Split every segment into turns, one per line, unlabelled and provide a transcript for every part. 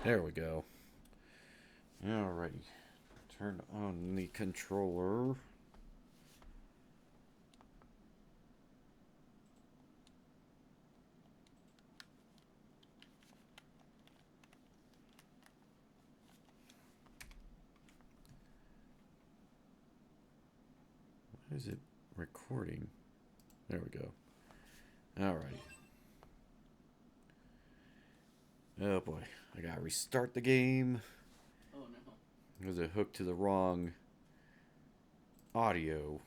There we go. Alrighty. Turn on the controller. Why is it recording? There we go. Alrighty. Oh boy, I gotta restart the game.
Oh no.
Because it hooked to the wrong audio.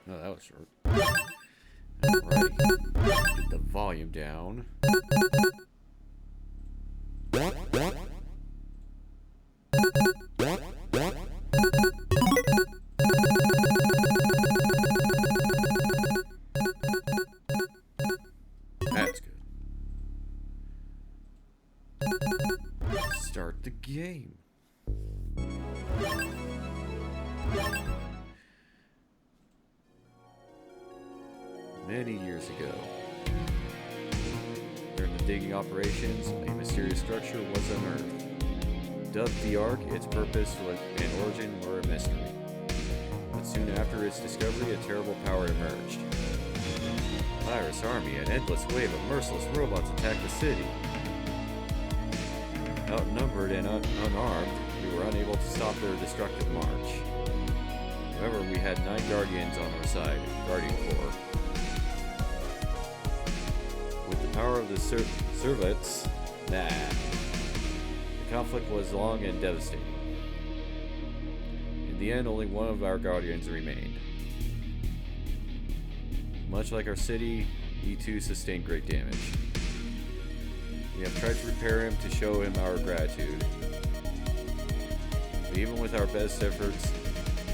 Oh, that was short. Alrighty. Get the volume down. That's good. Start the game. Many years ago, during the digging operations, a mysterious structure was unearthed. Dubbed the Ark, its purpose and origin were a mystery. But soon after its discovery, a terrible power emerged. Virus army, an endless wave of merciless robots attacked the city. Outnumbered and unarmed, we were unable to stop their destructive march. However, we had 9 Guardians on our side, Guardian Corps. With the power of the Servants, the conflict was long and devastating. In the end, only one of our Guardians remained. Much like our city, he too sustained great damage. We have tried to repair him to show him our gratitude. But even with our best efforts,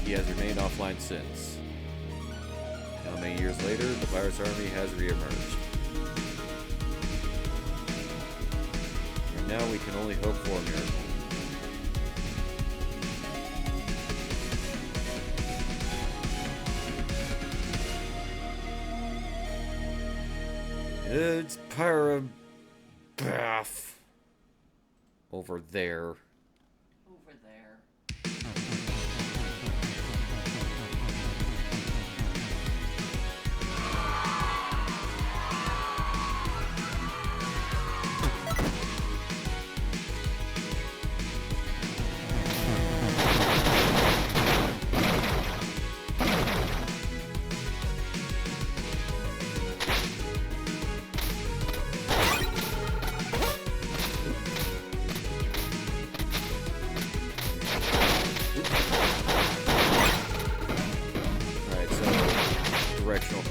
he has remained offline since. Now many years later, the virus army has reemerged. And now we can only hope for a miracle. It's Parabath over there.
Over there.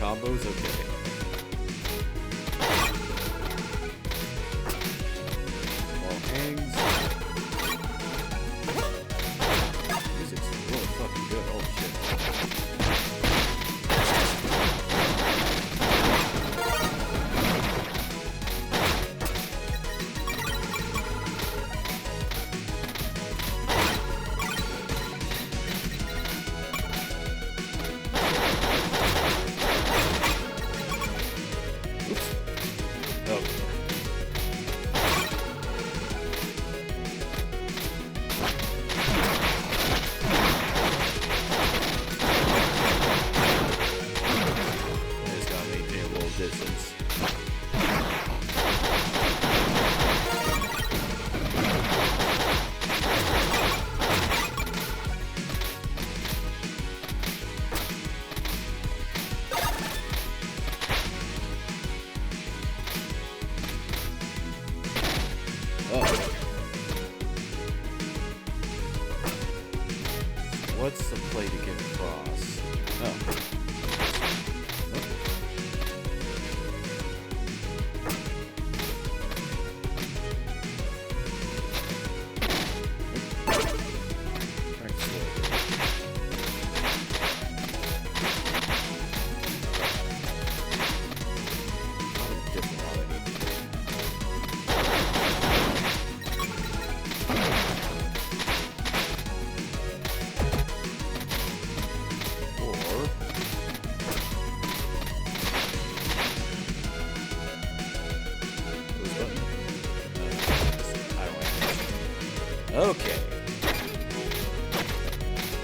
Combos, okay. Wall hangs. Music's really fucking good. Oh shit. What's the play to get across? Oh.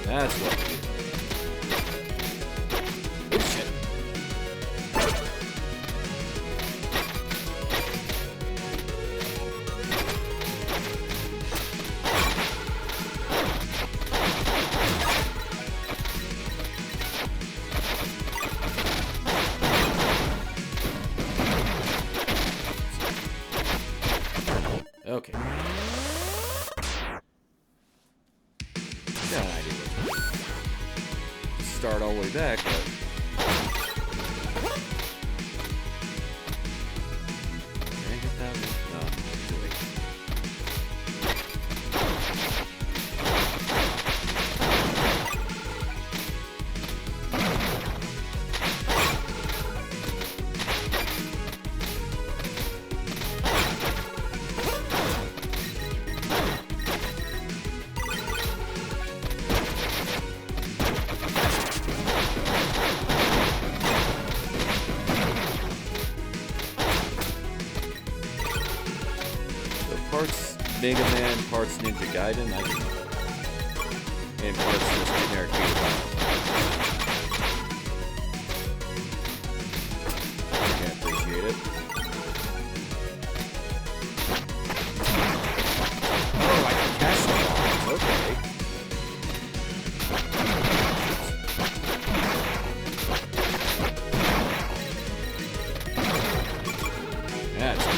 That's what we do. Oh shit. Okay. Got an idea. Start all the way back, but... Can I hit that one? No, too late. Parts Mega Man, parts Ninja Gaiden, and parts just generic beat'em. I can appreciate it. Oh, I can cast the bombs, okay. That's cool.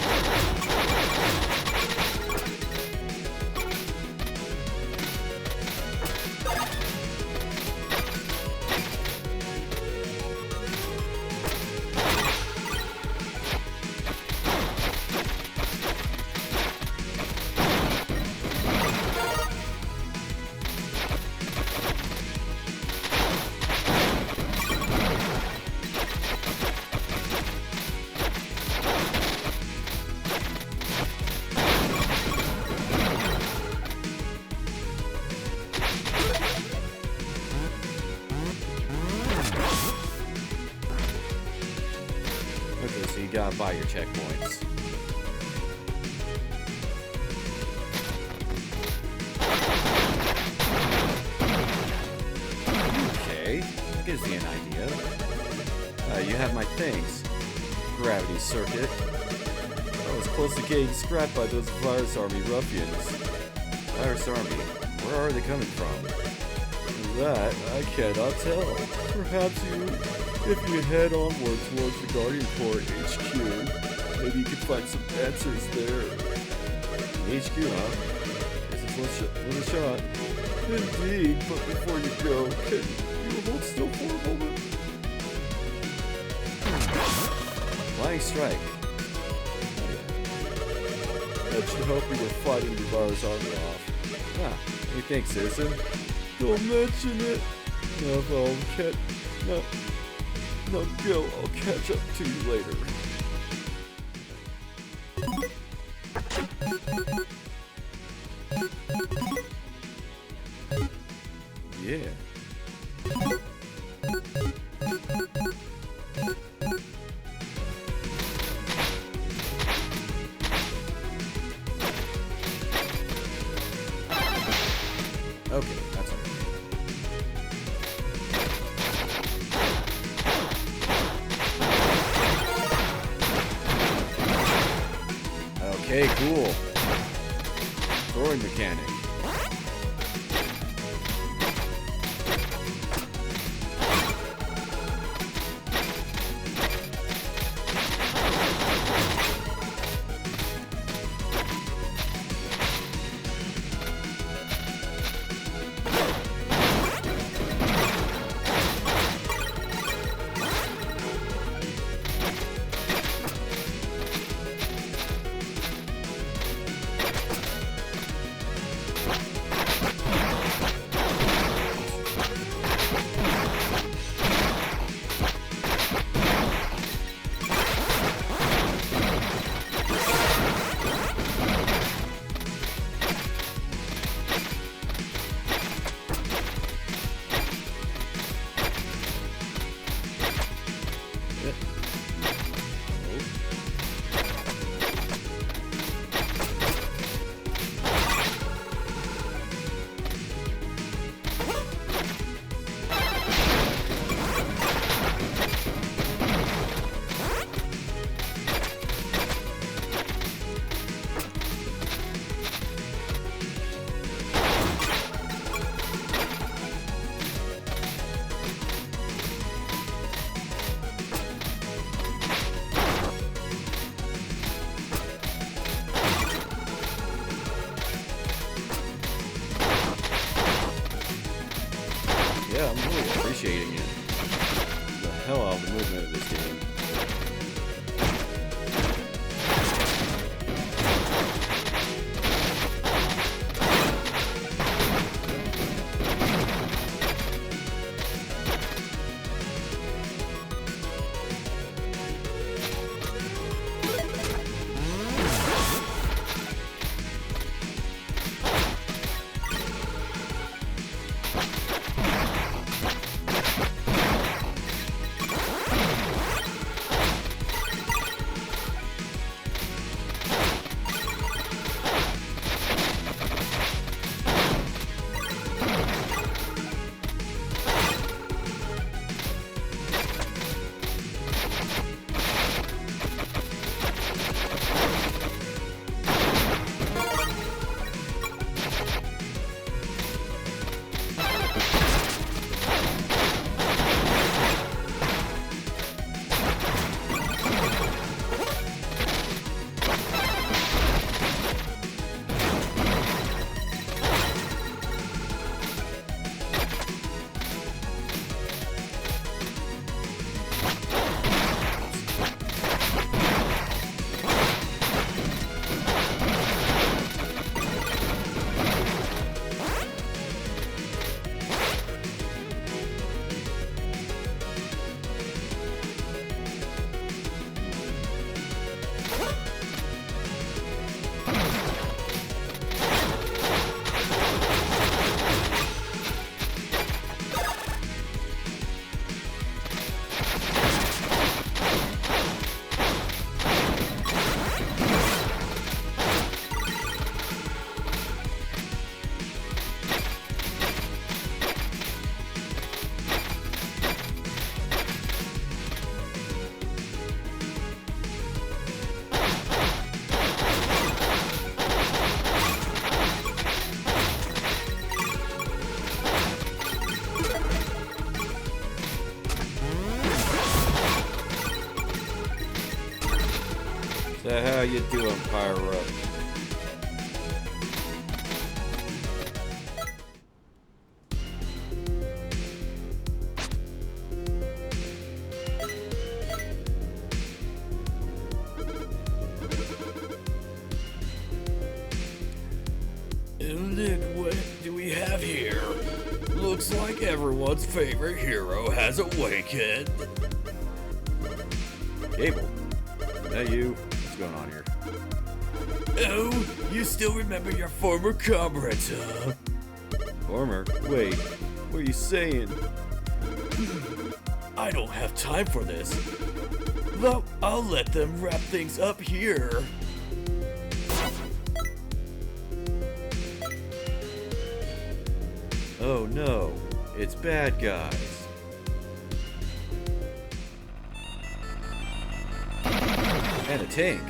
Okay, so you gotta buy your checkpoints. Okay, that gives me an idea. You have my things. Gravity circuit. I was close to getting scrapped by those Virus Army ruffians. Virus Army? Where are they coming from? That, I cannot tell. Perhaps if you head onward towards the Guardian Corps HQ, maybe you can find some answers there. HQ, huh? This is worth a shot. Indeed, but before you go, can you hold still for a moment? Flying strike. That should help you with fighting the Virus Army off. Ah, what do you think, citizen? Don't mention it. No, go. I'll catch up to you later. Yeah. Okay, that's okay. Okay, cool. Throwing mechanic. Yeah, I'm really appreciating it. The hell out of the movement of this game. So how you doing, Pyro?
And look, what do we have here? Looks like everyone's favorite hero has awakened.
Gable, is that you? What's going on here?
Oh, you still remember your former comrades, huh?
Former? Wait, what are you saying?
I don't have time for this. Well, I'll let them wrap things up here.
Oh no, it's bad guys. And a tank.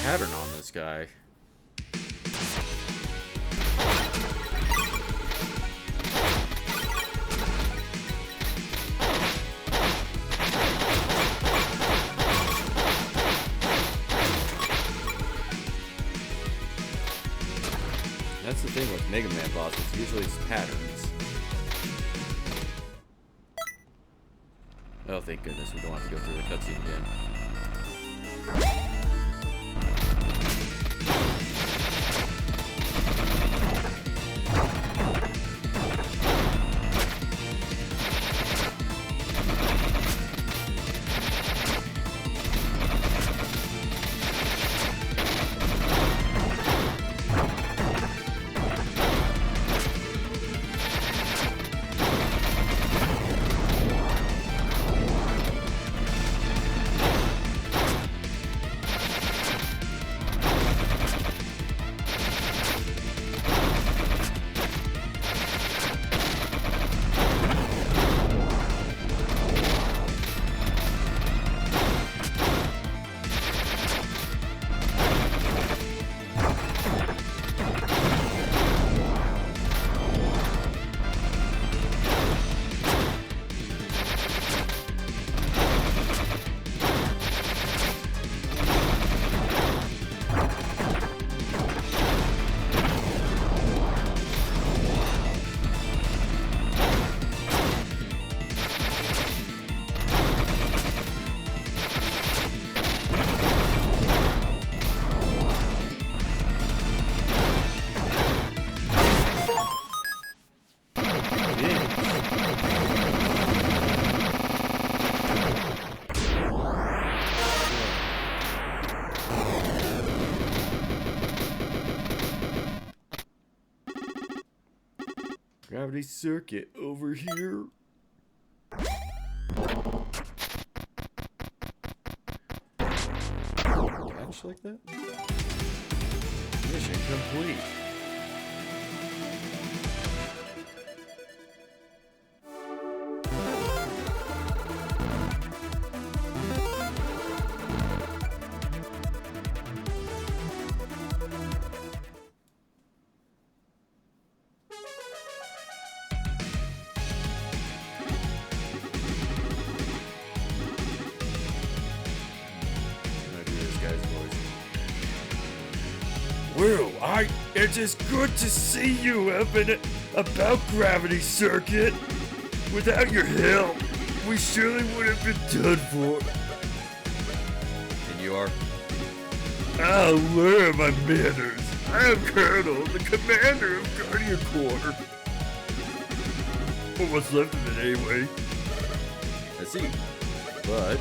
Pattern on this guy. That's the thing with Mega Man bosses, usually it's patterns. Oh, thank goodness, we don't have to go through the cutscene again. Gravity circuit over here. Catch like that? Mission complete.
Well, it is good to see you, Evan, about Gravity Circuit. Without your help, we surely would have been done for.
And you are?
Oh, where are my manners? I am Colonel, the commander of Guardian Corps. Or what's left of it, anyway.
I see. But,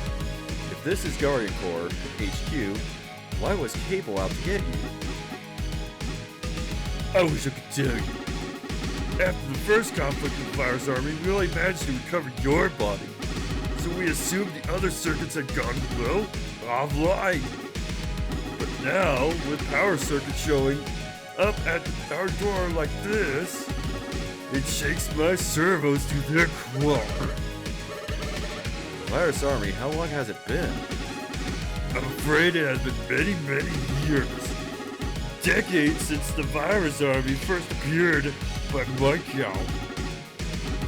if this is Guardian Corps HQ, why was Cable out to get you?
I wish I could tell you. After the first conflict with the Virus Army, we only managed to recover your body. So we assumed the other circuits had gone, well, offline. But now, with Power Circuit showing up at our door like this, it shakes my servos to their core.
Virus Army, how long has it been?
I'm afraid it has been many, many years. Decades since the Virus Army first appeared, by my count.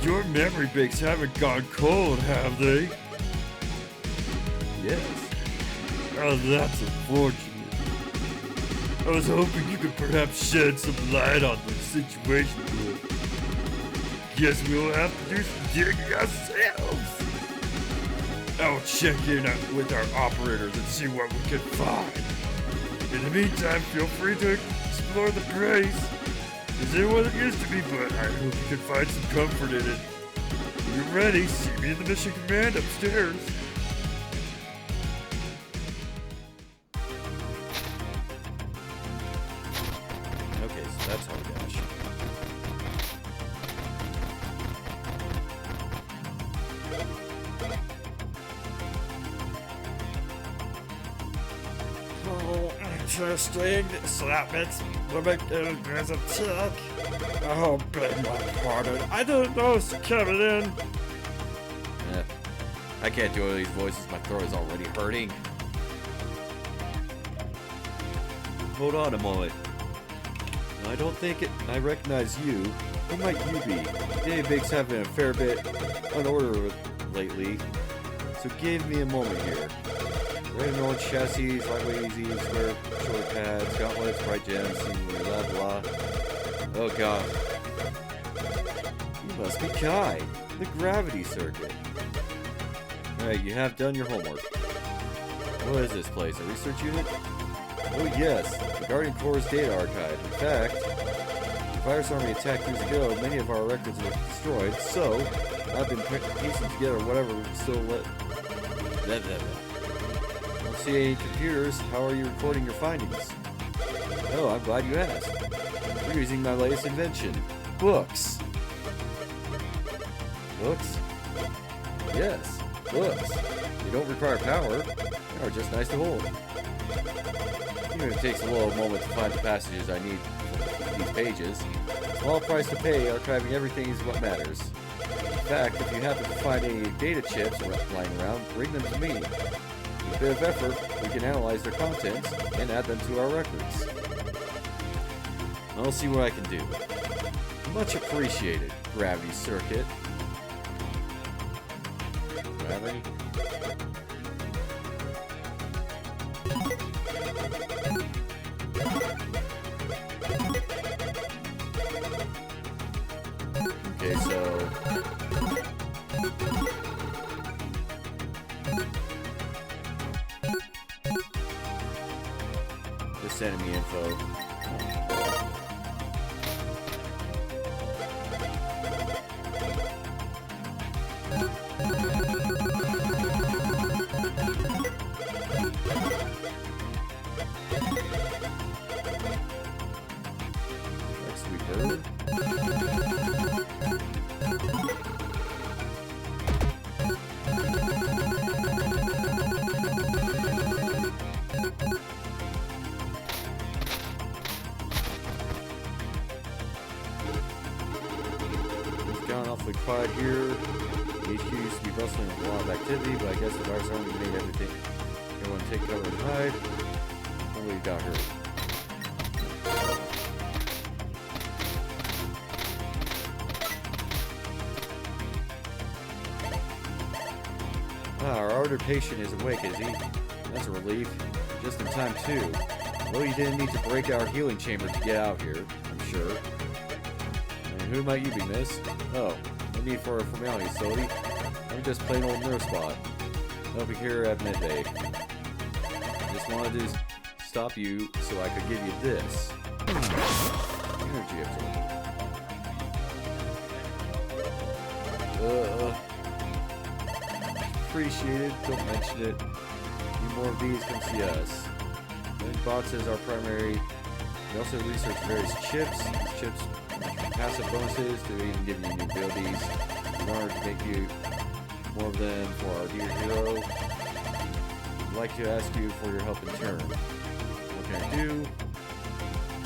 Your memory banks haven't gone cold, have they?
Yes.
Oh, that's unfortunate. I was hoping you could perhaps shed some light on the situation here. Guess we'll have to do some digging ourselves. I'll check in with our operators and see what we can find. In the meantime, feel free to explore the place. It isn't what it used to be, but I hope you can find some comfort in it. When you're ready, see me in the mission command upstairs.
Okay, so that's how we dash.
Oh, interesting. So that means we'll make it as a tick. Oh, beg my pardon. I didn't know it's coming in.
I can't do all these voices, my throat is already hurting. Hold on a moment. I don't think I recognize you. Who might you be? Database's having a fair bit on order lately, so give me a moment here. Red and orange chassis, lightweight easy, square shoulder pads, gauntlets, bright gems, and blah blah. Oh god. You must be Kai, the gravity circuit. Alright, you have done your homework. What is this place? A research unit? Oh yes, the Guardian Corps' data archive. In fact, the virus army attacked years ago. Many of our records were destroyed, so I've been piecing together whatever still let. Don't see any computers. How are you recording your findings? Oh, I'm glad you asked. We're using my latest invention, books. Books? Yes, books. They don't require power. They are just nice to hold. Even if it takes a little moment to find the passages I need for these pages, small price to pay, archiving everything is what matters. In fact, if you happen to find any data chips lying around, bring them to me. With a bit of effort, we can analyze their contents and add them to our records. I'll see what I can do. Much appreciated, Gravity Circuit. Gravity? Okay, so... they're sending me info. Next we heard. It's gone awfully quiet here. The HQ used to be bustling with a lot of activity, but I guess the virus army made everything. Everyone take cover and hide. Nobody got hurt. Ah, our ordered patient is awake, is he? That's a relief. Just in time, too. Although you didn't need to break our healing chamber to get out here, I'm sure. And who might you be, miss? Oh, no need for a formality, Sody. I'm just plain old nurse bot. I'll be here at midday. Just wanted to stop you so I could give you this. Energy absorber. Appreciated, don't mention it. Need more of these, come see us. And boxes are primary. We also research various chips. These chips have passive bonuses to even give you new abilities. In order to make you more of them for our dear hero, I'd like to ask you for your help in turn. What can I do?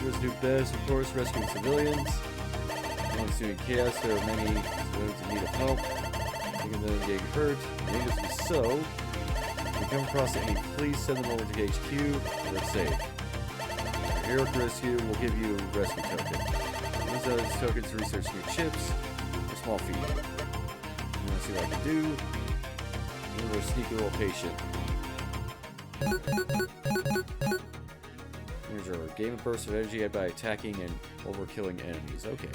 Heroes do best, of course, rescuing civilians. Once doing chaos, there are many civilians in need of help. Thinking them getting hurt. Needless to be so. If you come across any, please send them over to HQ. They're safe. Our hero rescue will give you a rescue token. Use those tokens to research new chips for small fee. You want to see what I can do? We're a sneaky little patient. Here's our gain a burst of energy by attacking and overkilling enemies. Okay.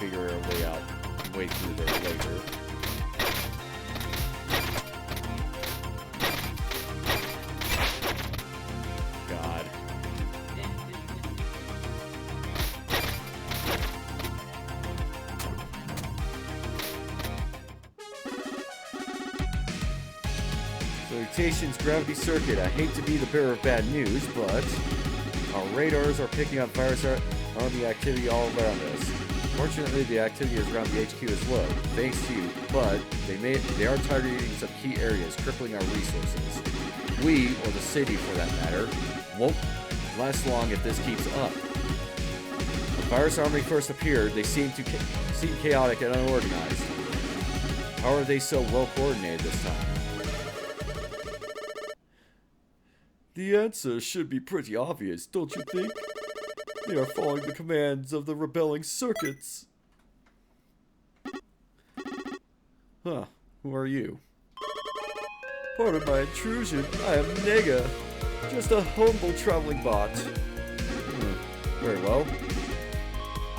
Figure our way out, way through there later. God. Salutations, Gravity Circuit. I hate to be the bearer of bad news, but our radars are picking up virus army activity all around us. Fortunately, the activity is around the HQ is low, thanks to you, but they are targeting some key areas, crippling our resources. We, or the city for that matter, won't last long if this keeps up. When the virus army first appeared, they seemed chaotic and unorganized. How are they so well coordinated this time?
The answer should be pretty obvious, don't you think? They are following the commands of the rebelling circuits. Huh, who are you? Pardon my intrusion, I am Nega, just a humble traveling bot. Very well.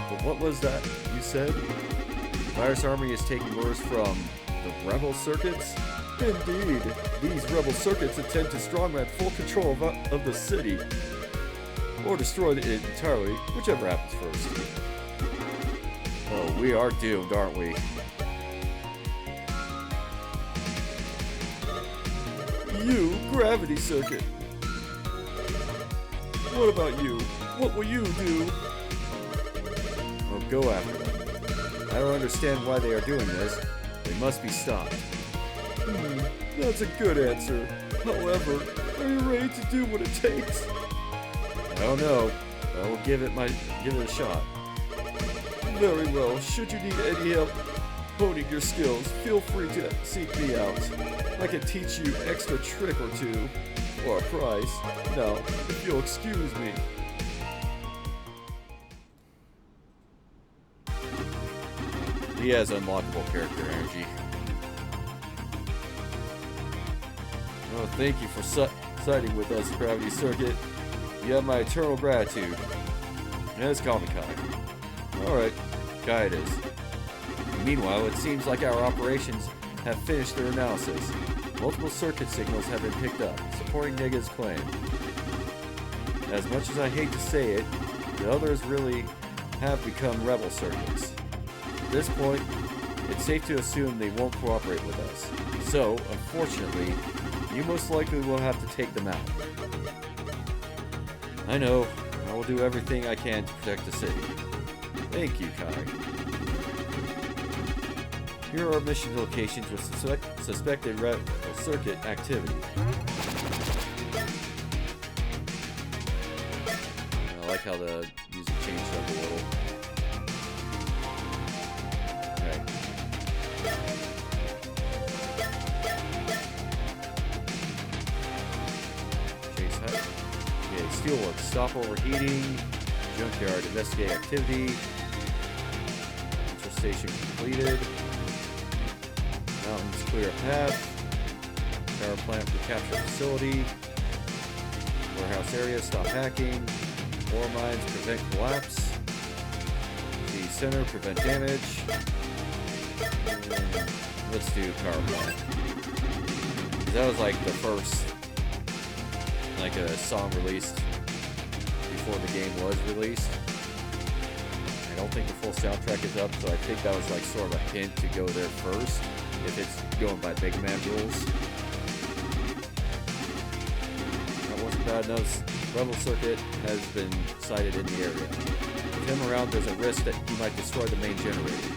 But what was that you said? Virus Army is taking orders from the rebel circuits? Indeed, these rebel circuits intend to strongman full control of the city. Or destroy it entirely, whichever happens first. Oh, we are doomed, aren't we? You, Gravity Circuit. What about you? What will you do? Well, go after them. I don't understand why they are doing this. They must be stopped. That's a good answer. However, are you ready to do what it takes? I don't know. I will give it a shot. Very well. Should you need any help honing your skills, feel free to seek me out. I can teach you extra trick or two, or a prize. Now, if you'll excuse me. He has unlockable character energy. Oh, thank you for siding with us, Gravity Circuit. You have my eternal gratitude. Yes, call me Kai. Alright, Kai it is. Meanwhile, it seems like our operations have finished their analysis. Multiple circuit signals have been picked up, supporting Nega's claim. As much as I hate to say it, the others really have become rebel circuits. At this point, it's safe to assume they won't cooperate with us. So, unfortunately, you most likely will have to take them out. I know. I will do everything I can to protect the city. Thank you, Kai. Here are mission locations with suspected rebel circuit activity. I like how the music changed up a little. Okay. Chase hut. Okay, steelwork. Stop overheating. Junkyard. Investigate activity. Control station completed. Mountains clear a path. Power plant recapture facility. Warehouse area, stop hacking. Ore mines, prevent collapse. The center, prevent damage. Let's do power plant. That was like the first, like a song released before the game was released. I don't think the full soundtrack is up, so I think that was like sort of a hint to go there first, if it's going by Mega Man rules. That wasn't bad enough. Rebel Circuit has been sighted in the area. With him around, there's a risk that he might destroy the main generator.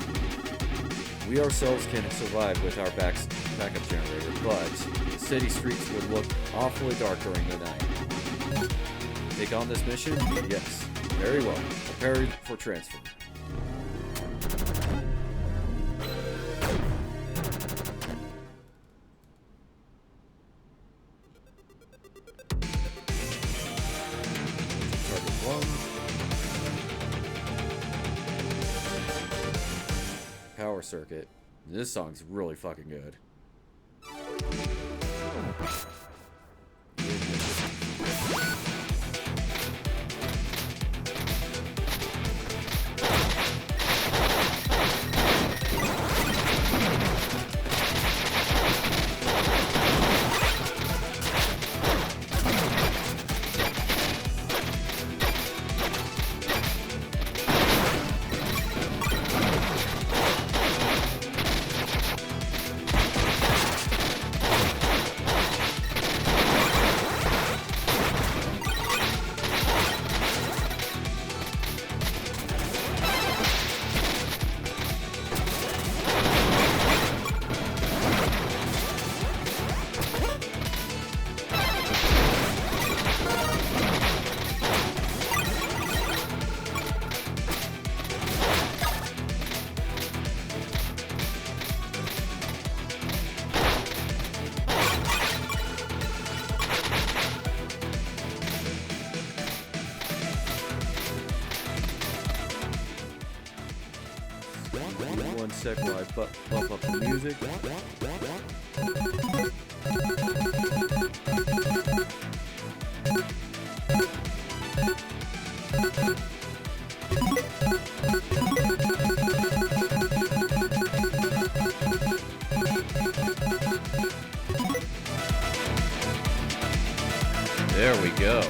We ourselves can survive with our backup generator, but the city streets would look awfully dark during the night. Take on this mission? Yes. Very well. Prepare for transfer. Target 1. Power circuit. This song's really fucking good.
Give me 1 sec while I bump up the music. There we go.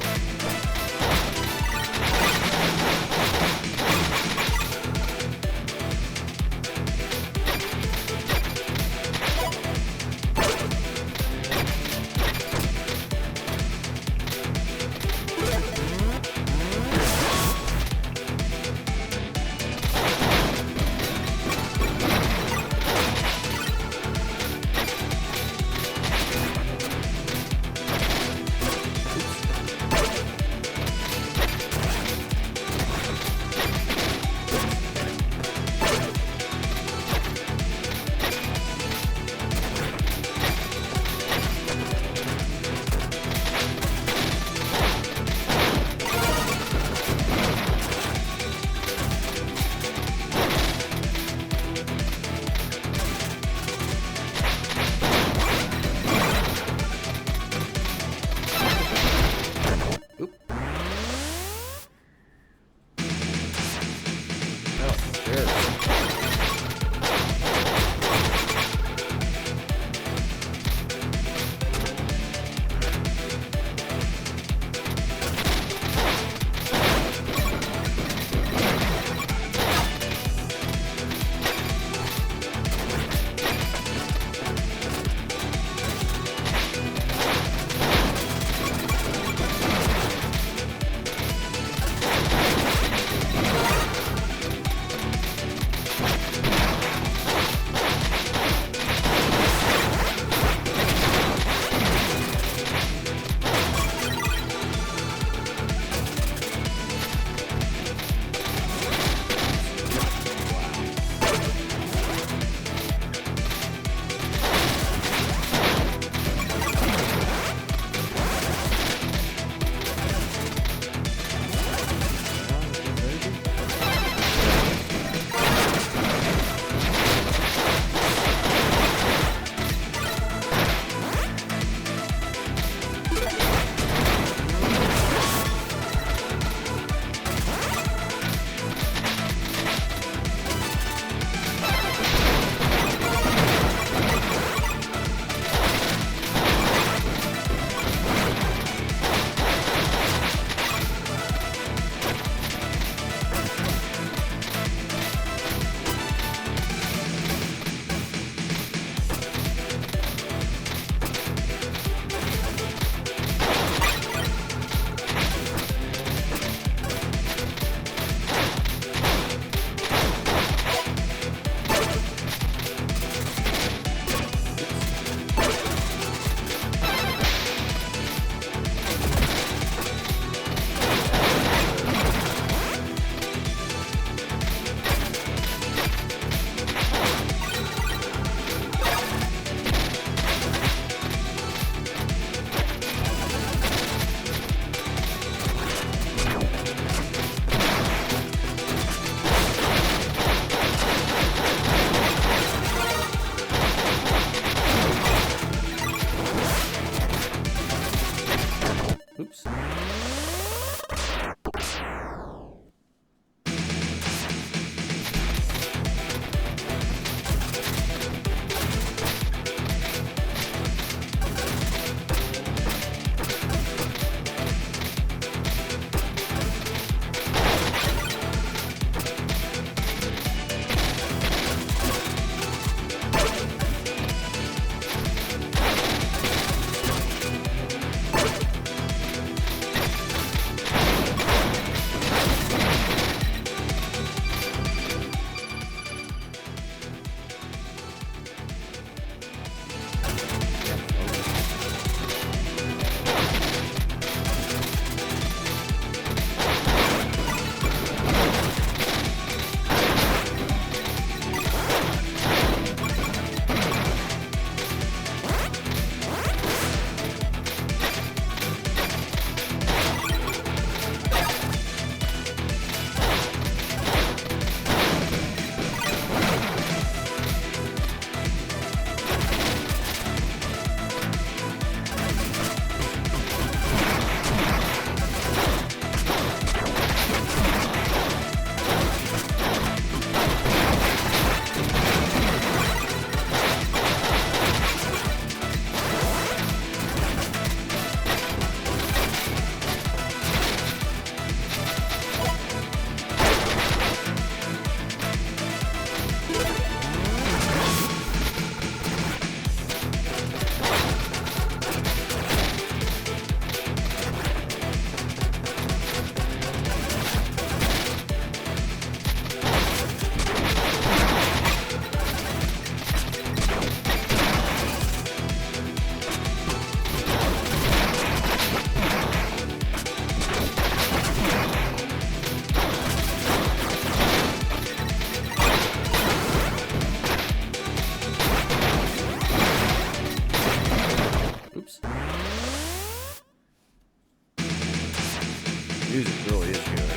Music really is good.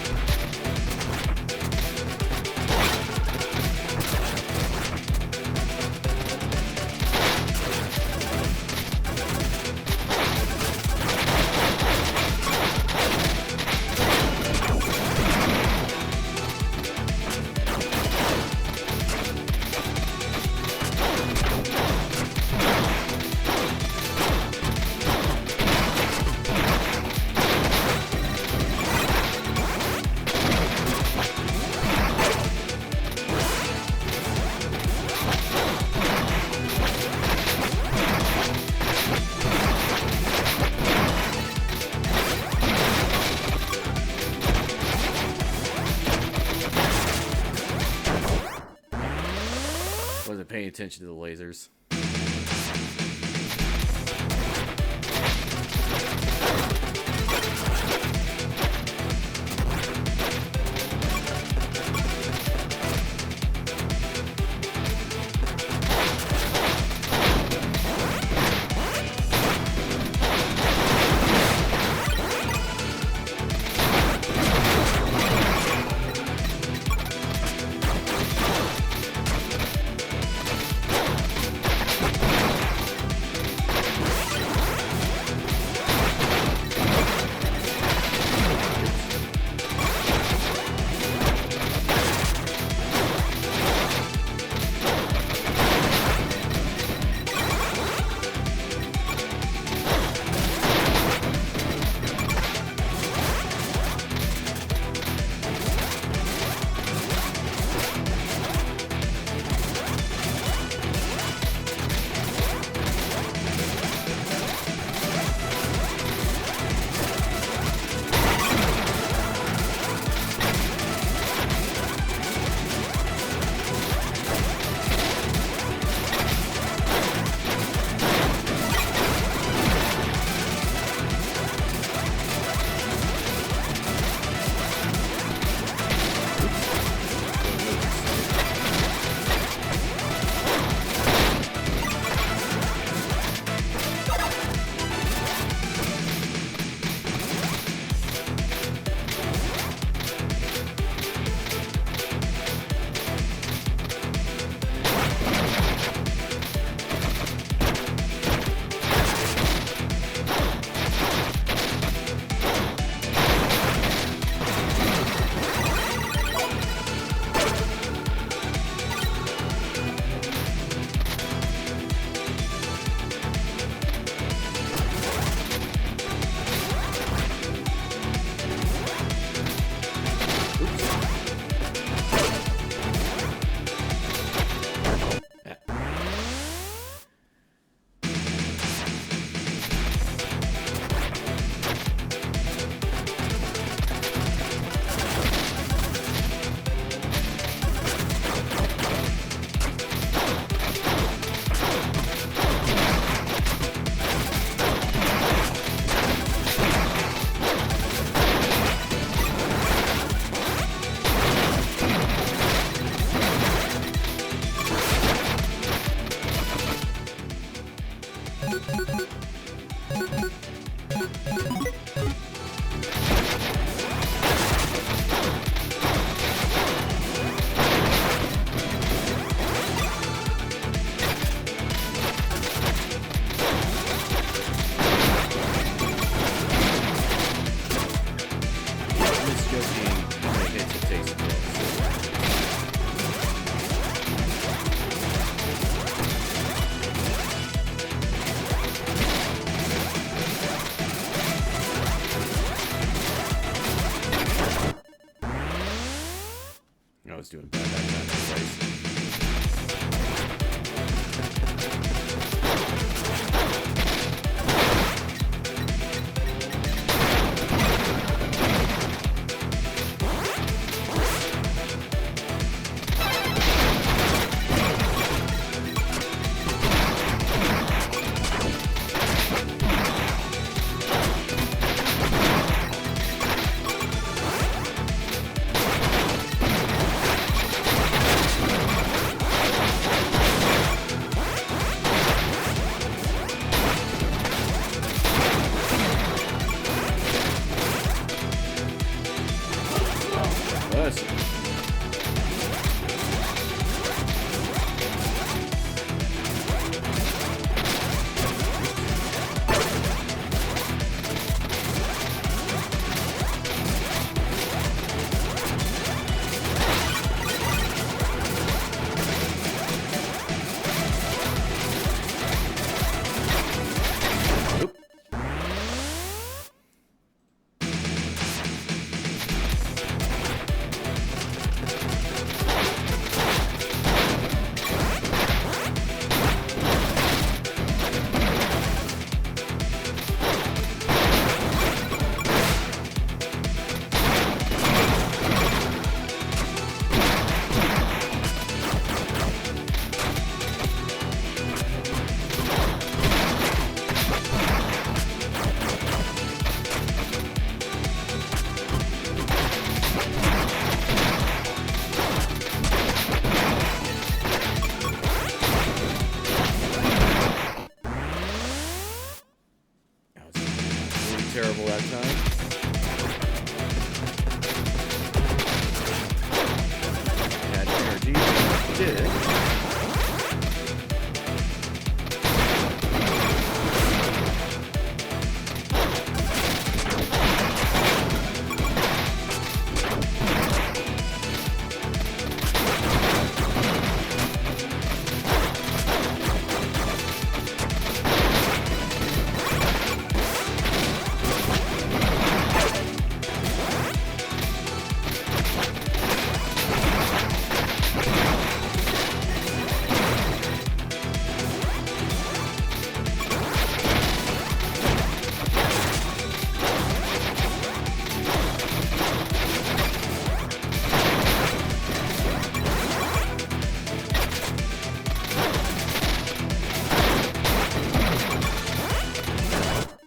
Wasn't paying attention to the lasers. was doing bad that time anyways. impressive. Terrible that time. Had energy. Did it.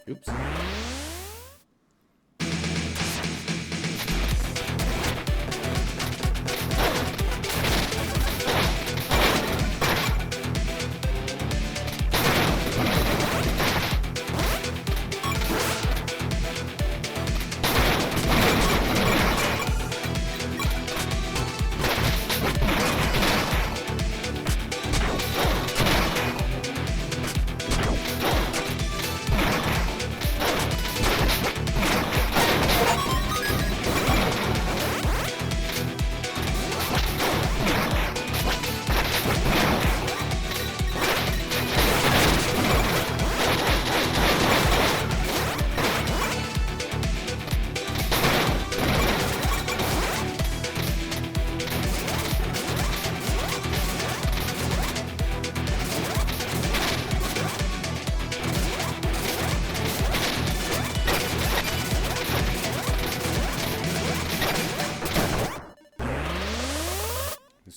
Oops.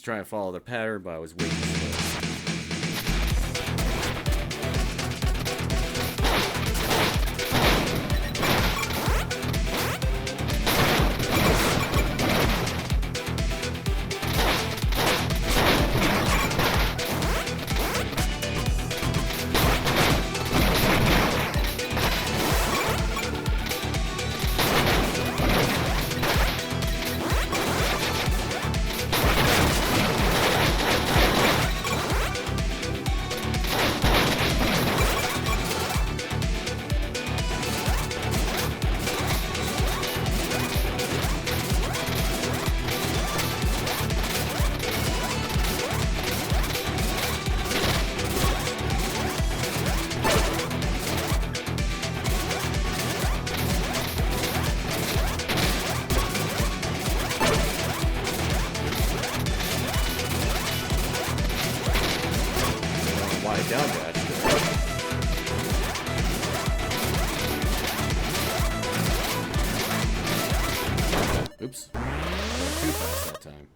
Trying to follow the pattern, but I was way too slow. Down dash. Oops. Going too fast that time.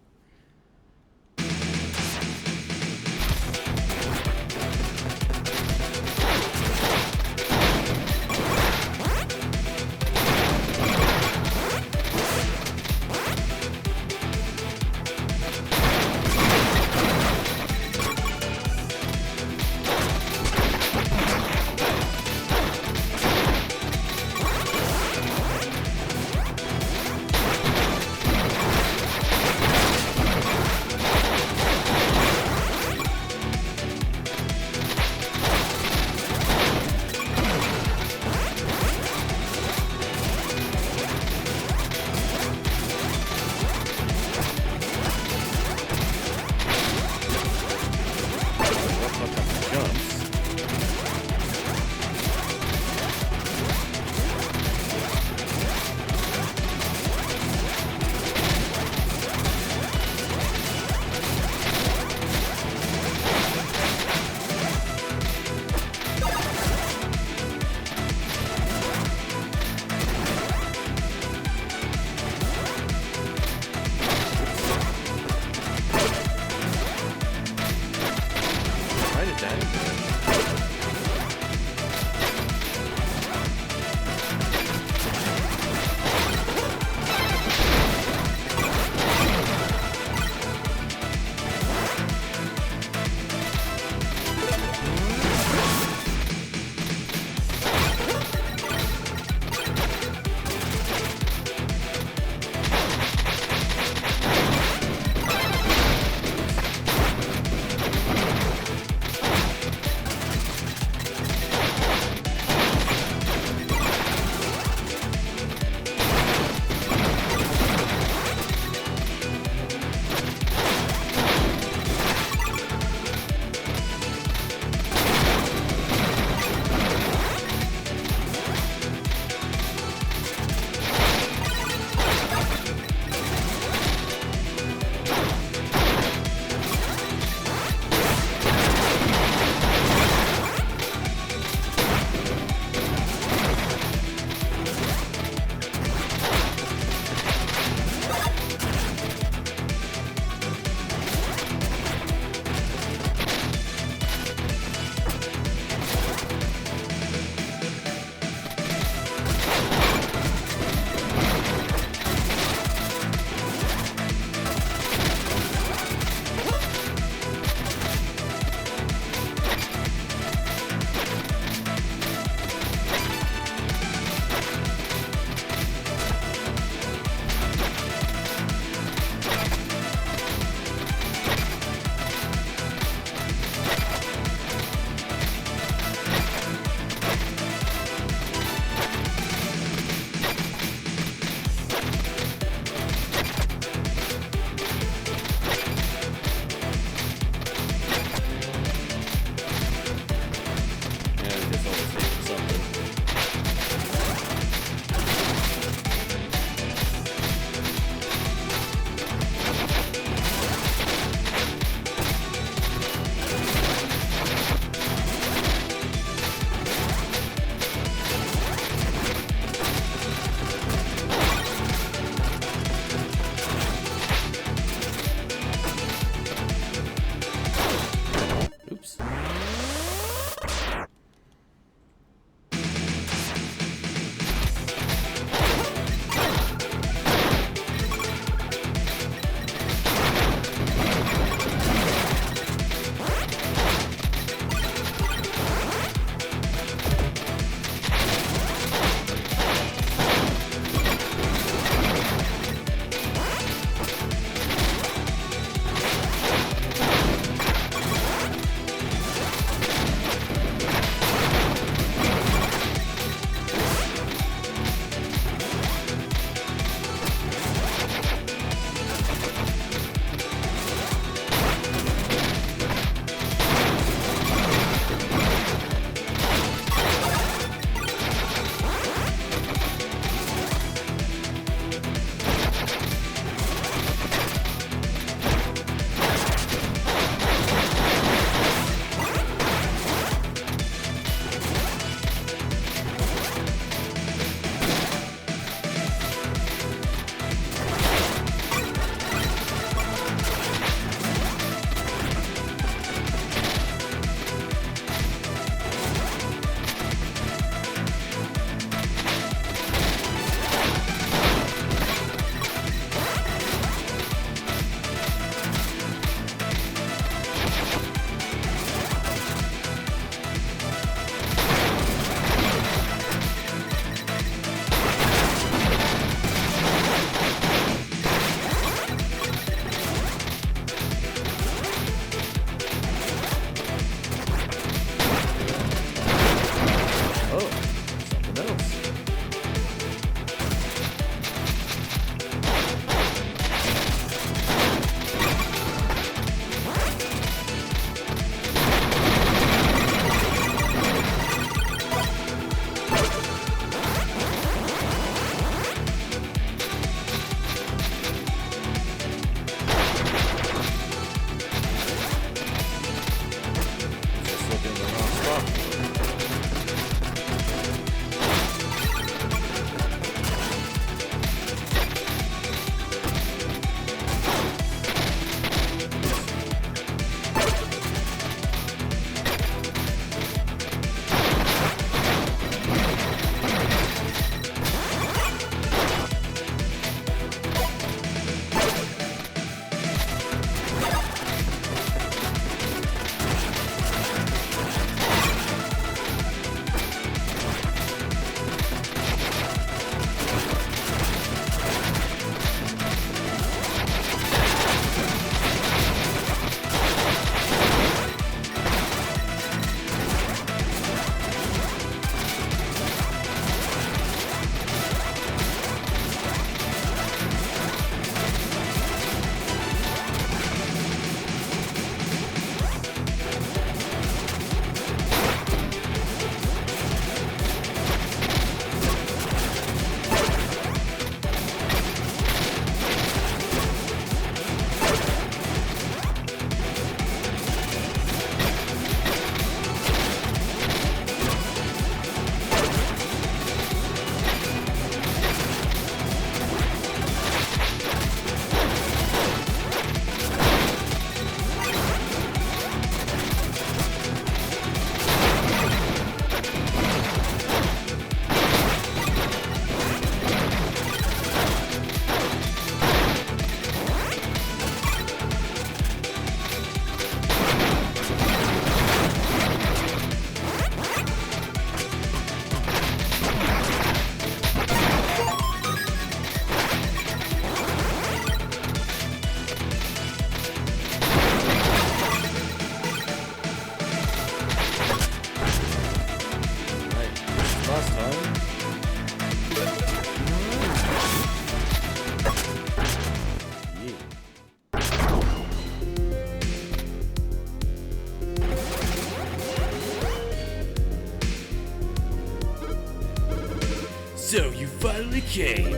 game.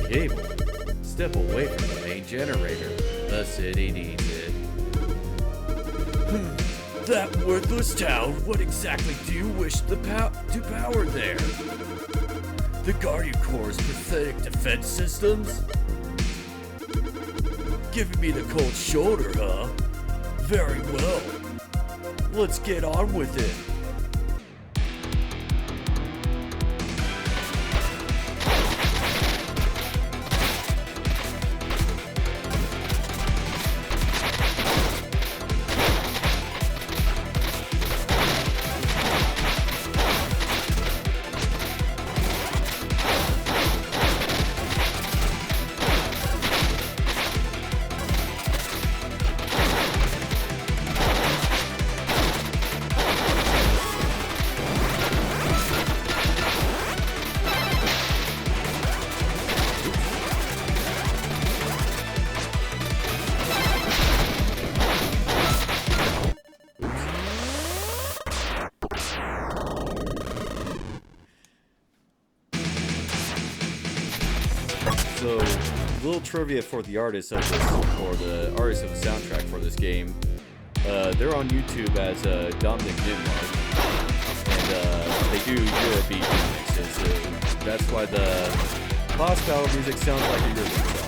Cable. Step away from the main generator. The city needs it.
That worthless town, what exactly do you wish to power there? The Guardian Corps' pathetic defense systems? Giving me the cold shoulder, huh? Very well. Let's get on with it.
So, a little trivia for the artists of this, or the artists of the soundtrack for this game. They're on YouTube as Dominic Denmark, and they do Eurobeat remixes. That's why the boss battle music sounds like a Eurobeat song.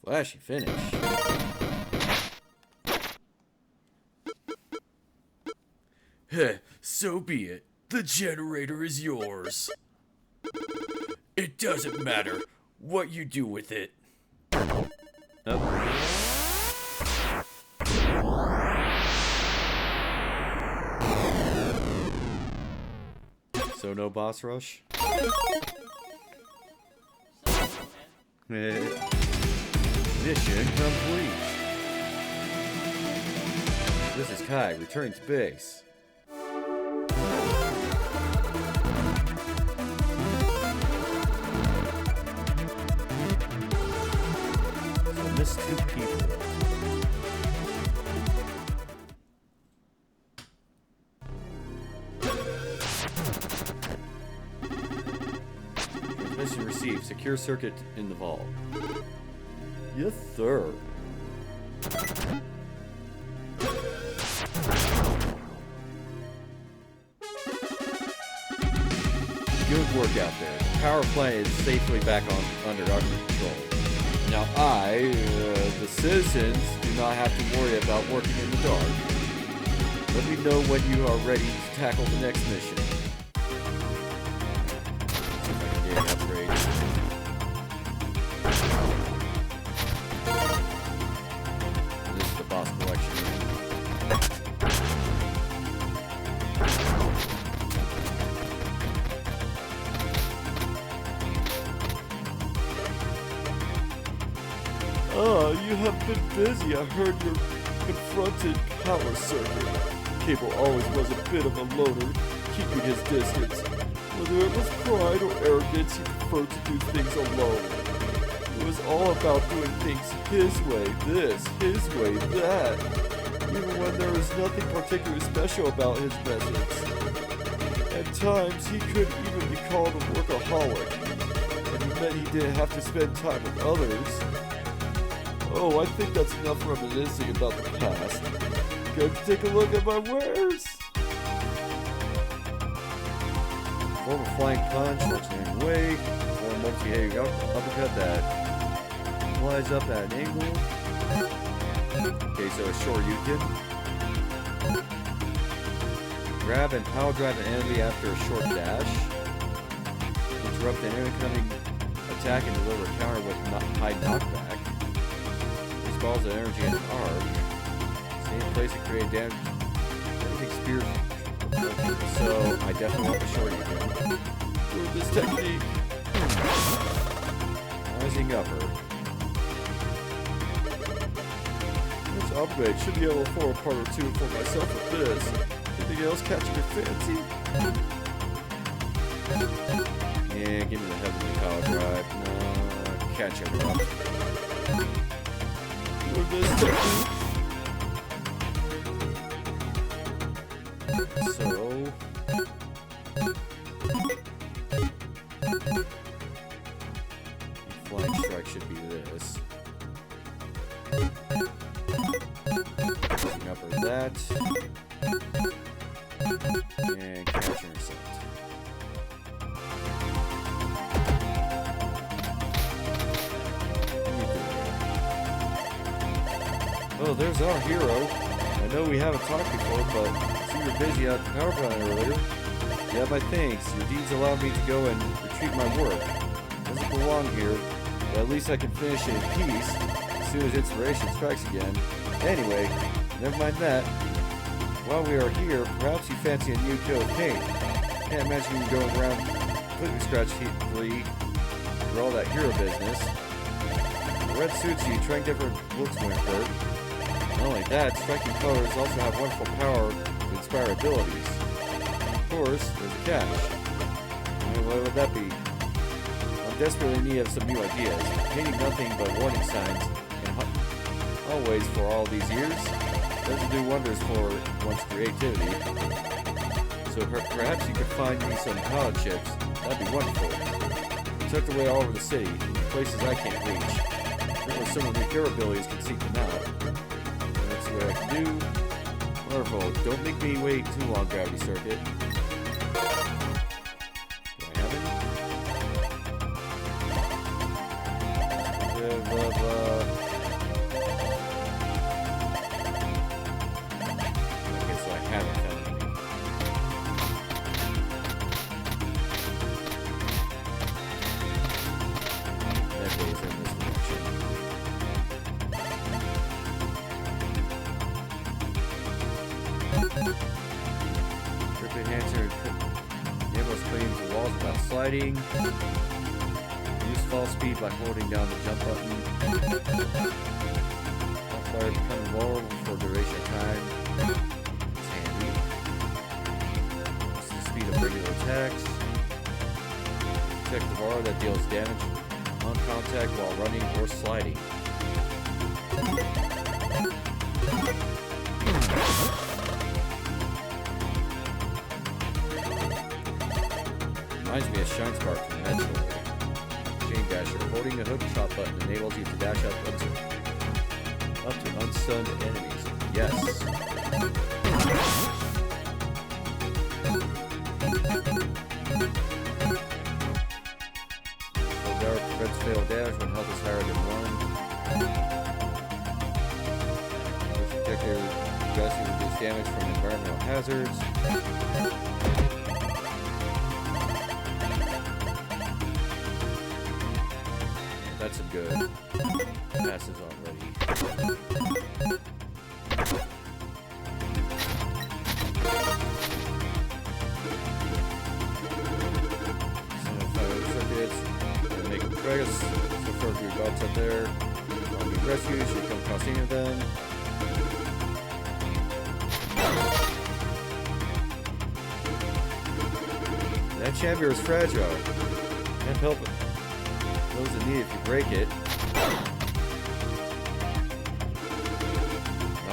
Flashy finish.
Heh, so be it. The generator is yours. It doesn't matter what you do with it.
Oh. So no boss rush? Mission complete. This is Kai, returning to base. So missed 2 people. Transmission received. Secure circuit in the vault. Yes, sir. Good work out there. The power plant is safely back under our control. Now the citizens, do not have to worry about working in the dark. Let me know when you are ready to tackle the next mission. See if I can get an upgrade. This is the boss collection. You have been busy. I heard you confronted power circuit. Cable always was a bit of a loner, keeping his distance. Whether it was pride or arrogance, he preferred to do things alone.
It was all about doing things his way, this, his way, that. Even when there was nothing particularly special about his methods. At times, he could even be called a workaholic, and it meant he didn't have to spend time with others. Oh, I think that's enough reminiscing about the past. Go take a look at my wares.
Form a flying punch, legendary wave, or a multi-headed uppercut that flies up at an angle. Okay, so a short Yukin. Grab and power drive an enemy after a short dash. Interrupt an incoming attack and deliver a counter with high knockback. These balls of energy in an arc. Stay in place and create damage. Everything spear. So I definitely want the short Yukin.
With this technique.
Rising upper.
This upgrade should be able to afford a part or two for myself with this. Anything else catching your fancy?
Yeah, give me the heavenly power drive. No, catch him up.
With this technique.
So flying strike should be this. Rising upper that. And catch intercept. Oh, there's our hero. I know we haven't talked before, but I see you're busy at the power plant earlier. Yeah, my thanks. Your deeds allowed me to go and retrieve my work. Doesn't belong here, but at least I can finish it in peace as soon as inspiration strikes again. Anyway, never mind that. While we are here, perhaps you fancy a new coat of paint. Can't imagine you going around completely scratch-free for all that hero business. The red suits you, trying different looks won't hurt. Not only that, striking colors also have wonderful power to inspire abilities. Of course, there's a catch. What would that be? I'm desperately in need of some new ideas. Painting nothing but warning signs in hallways for all these years doesn't do wonders for one's creativity. So perhaps you could find me some palette chips. That'd be wonderful. They're tucked away all over the city, places I can't reach. Certainly someone with hero abilities can seek them out. That's what I can do. Wonderful. Don't make me wait too long, Gravity Circuit. Do I have any? Okay, so I haven't found any. That goes in this direction. Grip enhancer enables cleaning the walls without sliding. Use fall speed by holding down the jump button. Fire become vulnerable for duration of time. It's handy. This is the speed of regular attacks. Protective aura that deals damage on contact while running or sliding. Reminds me of Shine Spark from Metroid. Chain Dasher. Holding the hook shot button enables you to dash up to unstunned enemies. Yes. Full Power prevents fatal damage when health is higher than 1. Which Protector drastically reduce damage from environmental hazards. That's some good passes already. Circuits. Gonna make Vegas. So far, few dogs up there. I'll be rescued. Should come across any of them. That chamber is fragile. Can't help it. Those in need if you break it.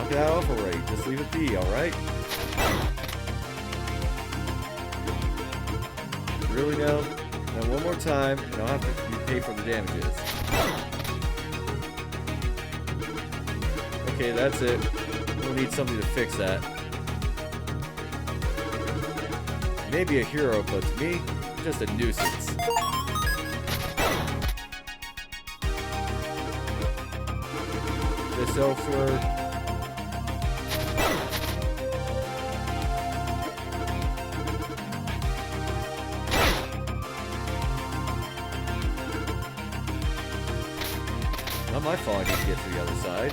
knock that off already. Just leave it be, alright? Really now? Now one more time, and I'll have to pay for the damages. Okay, that's it. We'll need somebody to fix that. Maybe a hero, but to me, just a nuisance. This elsewhere. Not my fault I need to get to the other side.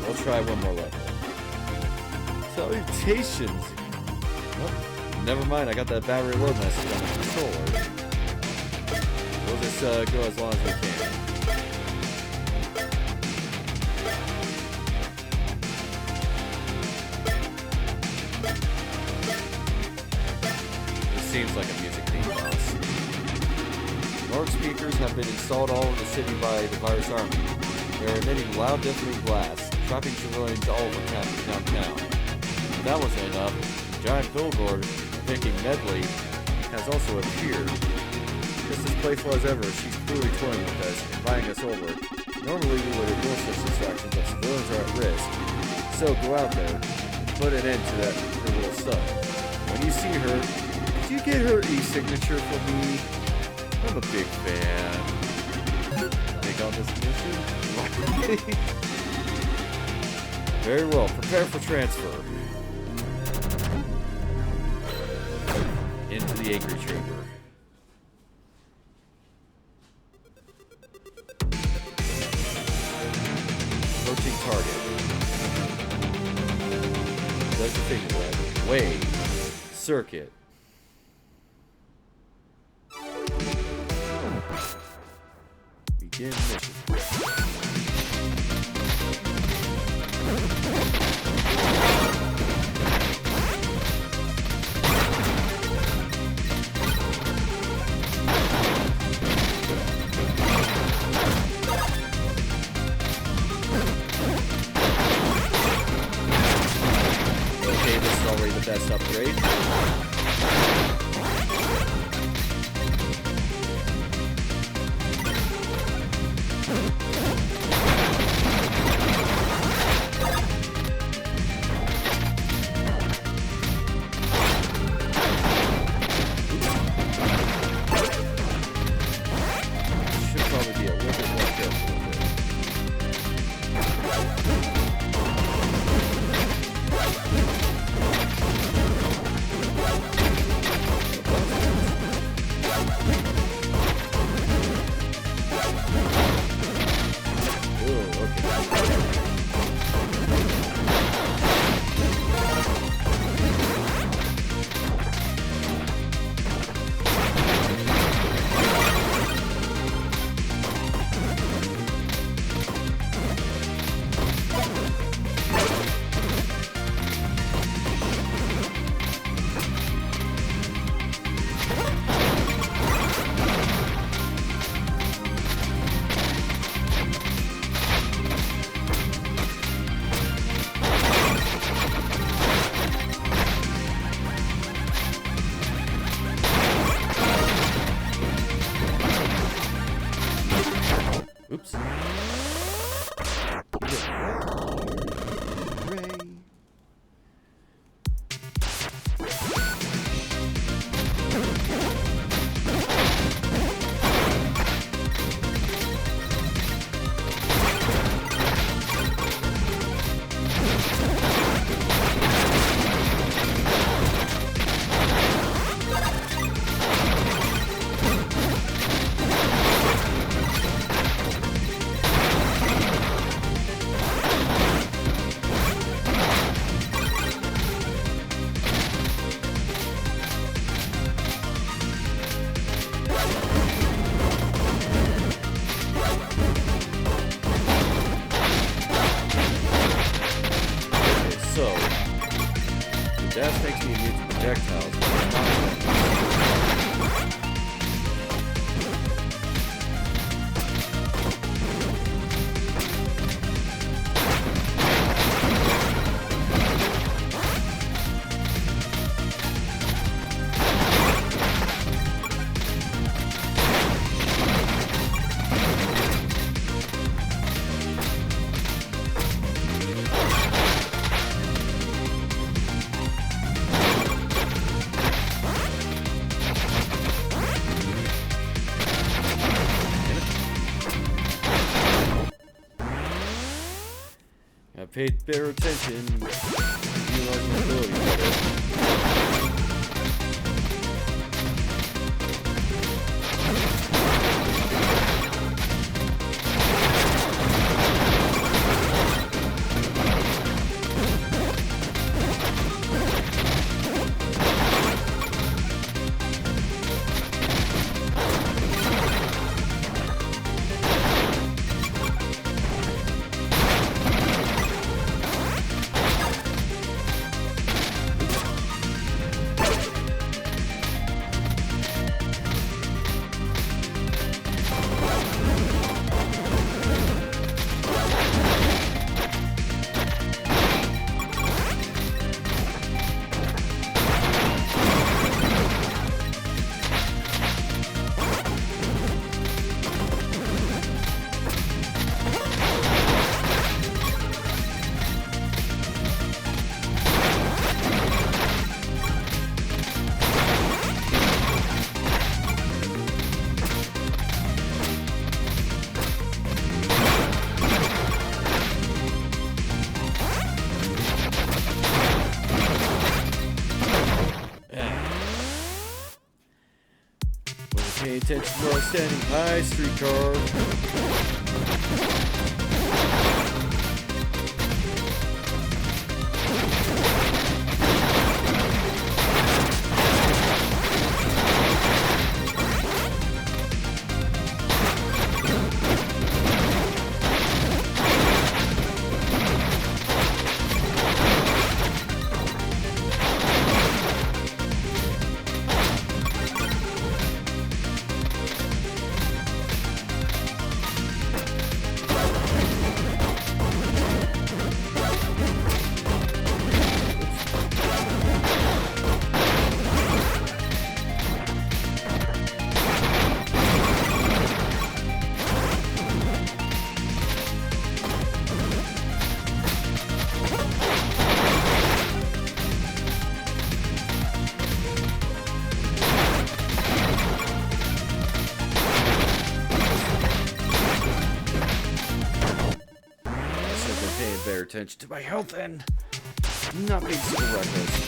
We'll try one more level. Salutations! Oh, never mind, I got that battery load message on the controller. We'll just go as long as we can. This seems like a music theme boss. Large speakers have been installed all over the city by the virus army. They are emitting loud, deafening blasts, trapping civilians all over downtown. If that wasn't enough, a giant billboard depicting Medley has also appeared. Just as playful as ever, she's clearly toying with us and buying us over. Normally we would ignore such distractions, but civilians are at risk. So go out there and put an end to that her little stuff. When you see her, could you get her e-signature for me? I'm a big fan. Take on this mission? Very well, prepare for transfer. Into the Angry Chamber. Approaching target. There's the figure web. Wave. Circuit. Begin mission. Okay, this is already the best upgrade.
be immune to projectiles, but I paid better attention. Realize my ability better. Pay attention to our standing high, streetcar. Paying better attention to my health and not being super reckless.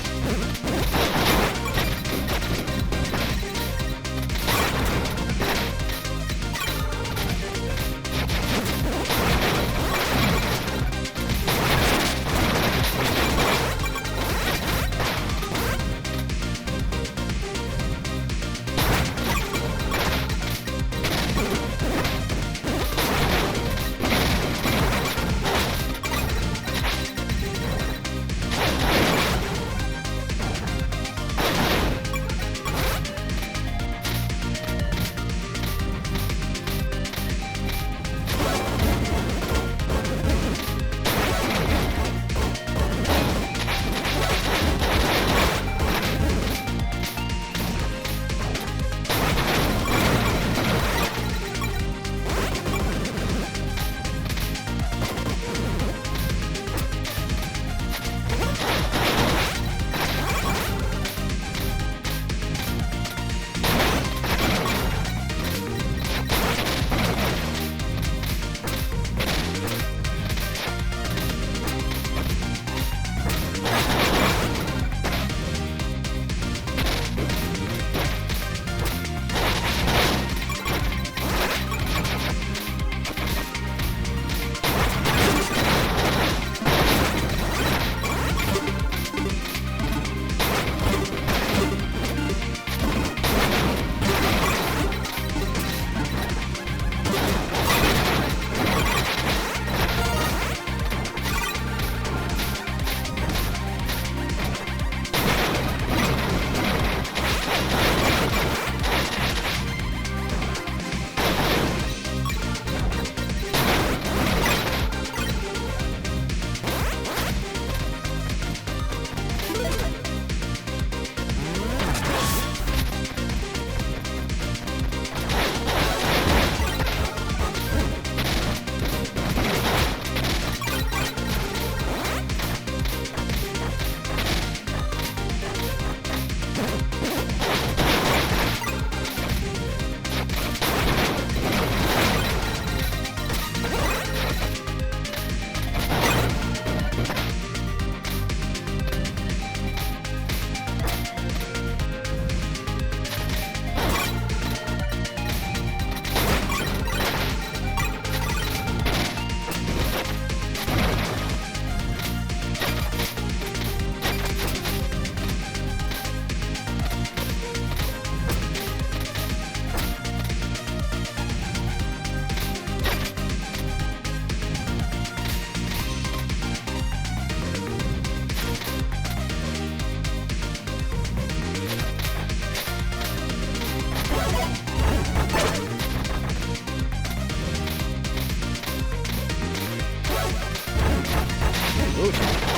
Oh, damn it.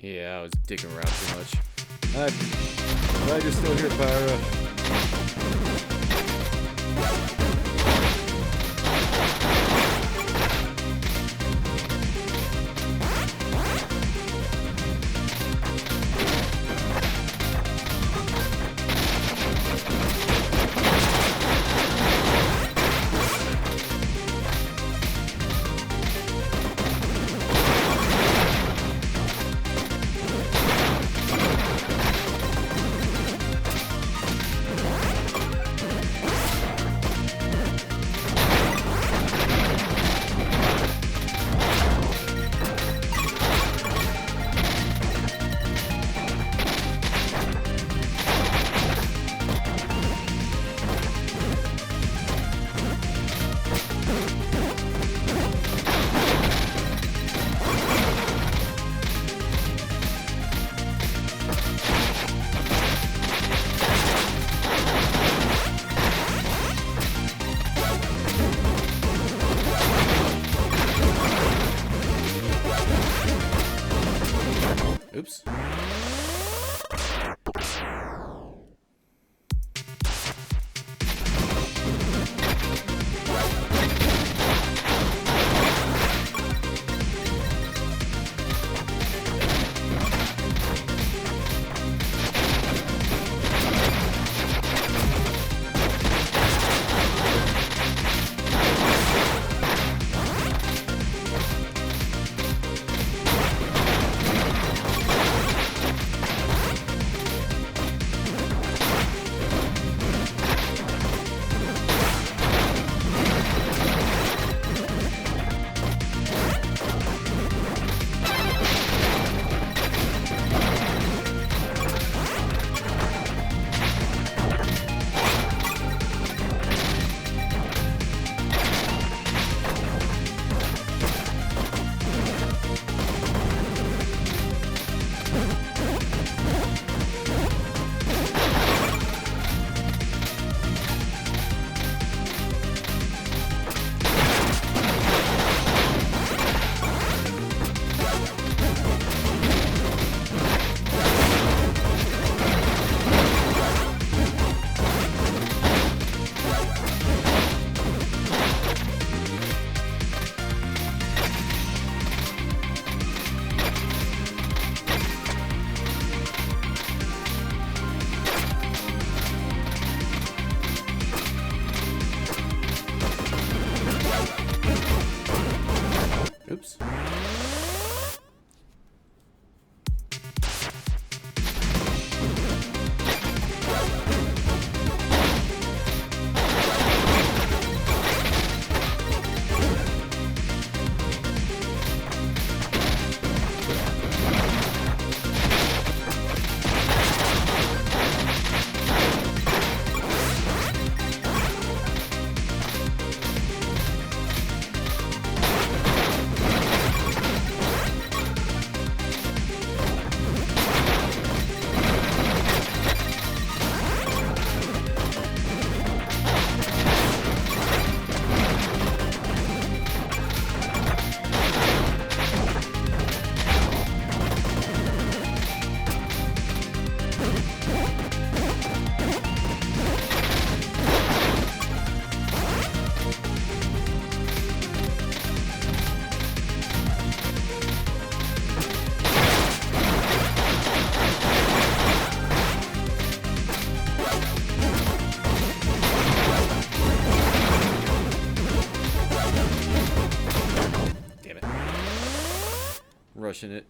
Yeah, I was digging around too much.
Glad you're still here, Pyra.
Oops. Oops. Damn it. Rushing it.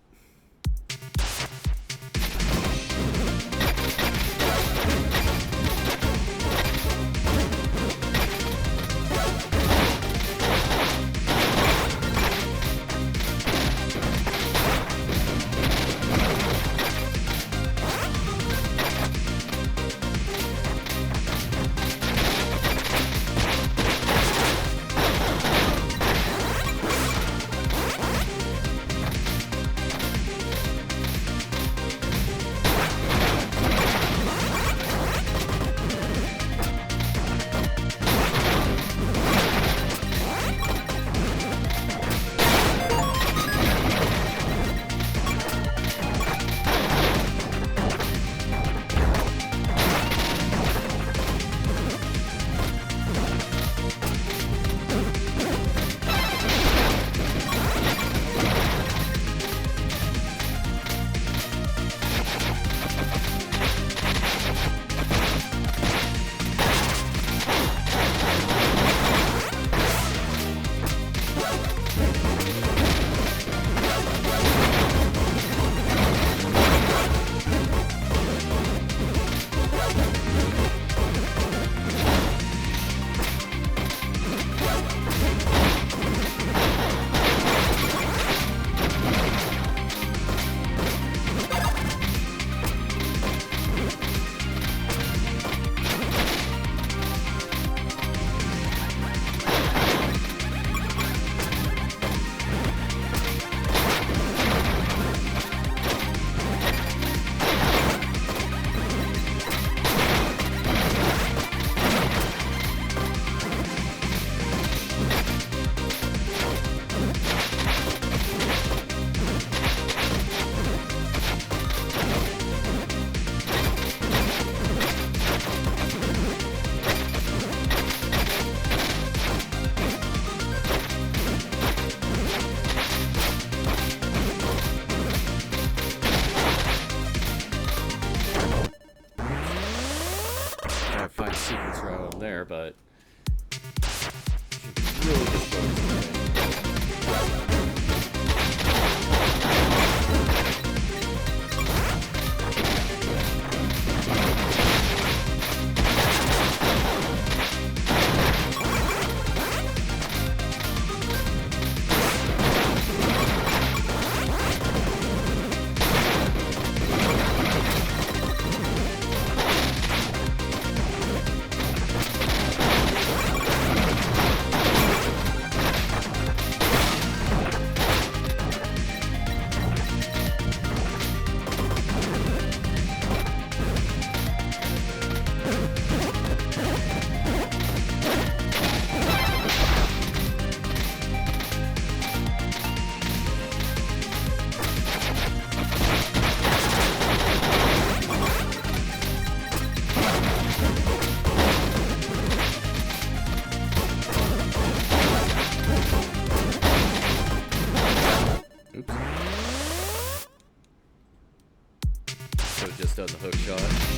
there, but really just focus on it. Oops. So it just done the hook shot.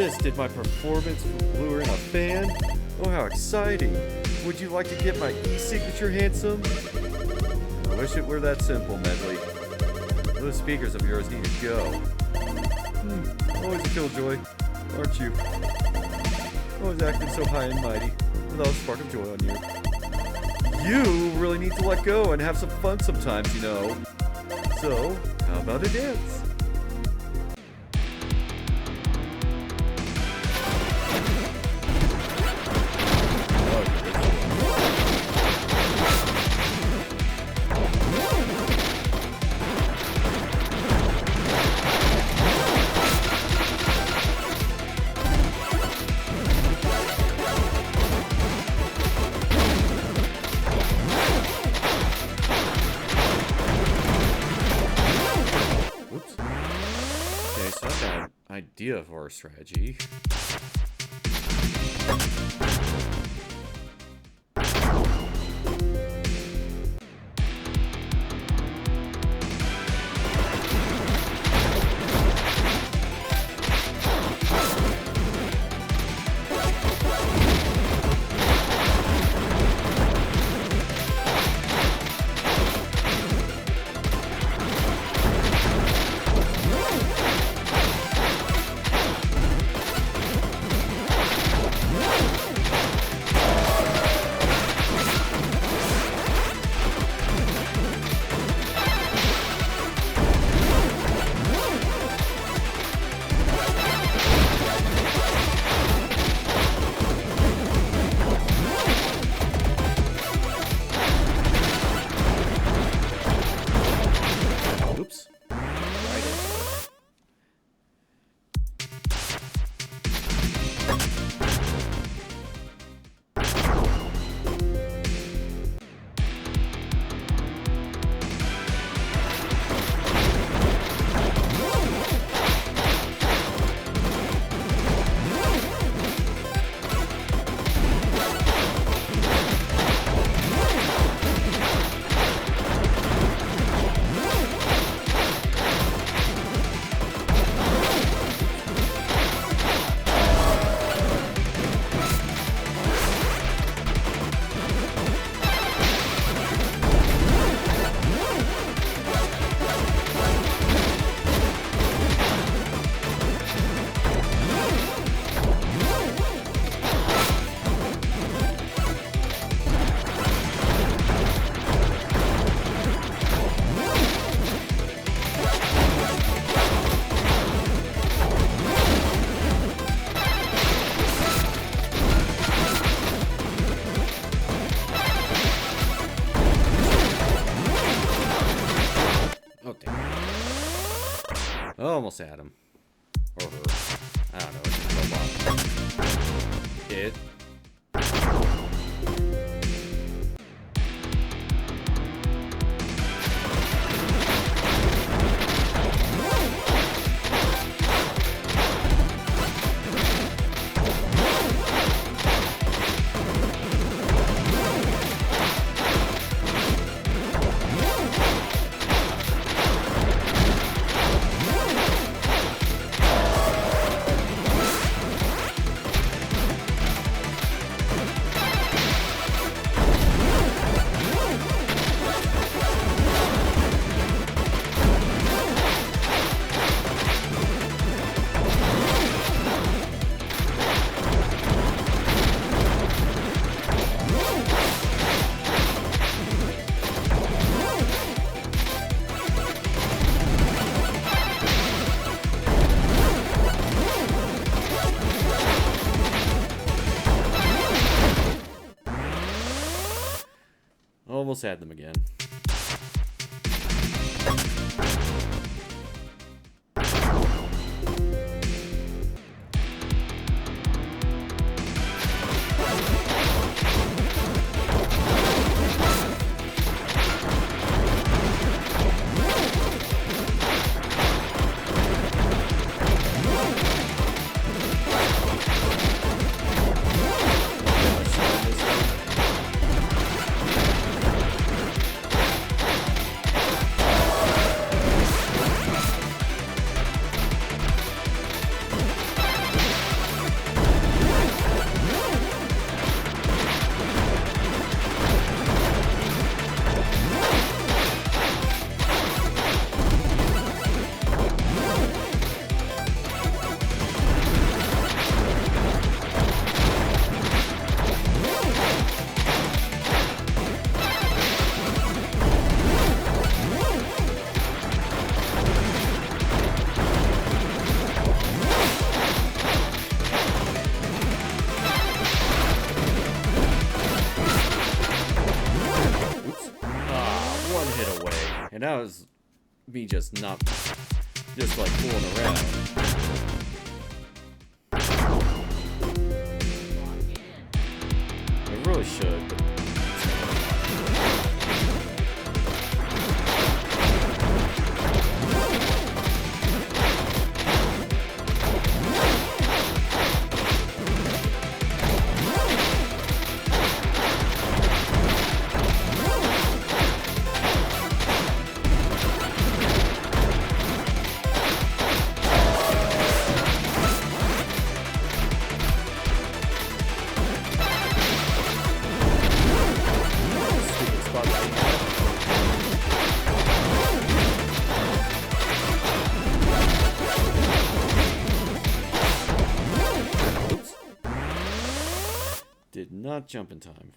this? Did my performance lure in a fan? Oh, how exciting. Would you like to get my e-signature, handsome?
I wish it were that simple, Medley. Those speakers of yours need to go.
Always a killjoy, aren't you? Always acting so high and mighty, without a spark of joy on you. You really need to let go and have some fun sometimes, you know. So, how about a dance?
Okay, so I've got an idea for our strategy. Oops. Right into it. Oh, damn. Almost had him. Or her. I don't know. It's a robot. It. Almost had them again. And that was me just like fooling around.
Lock in.
I really should, but stupid spot. Oops. Did not jump in time.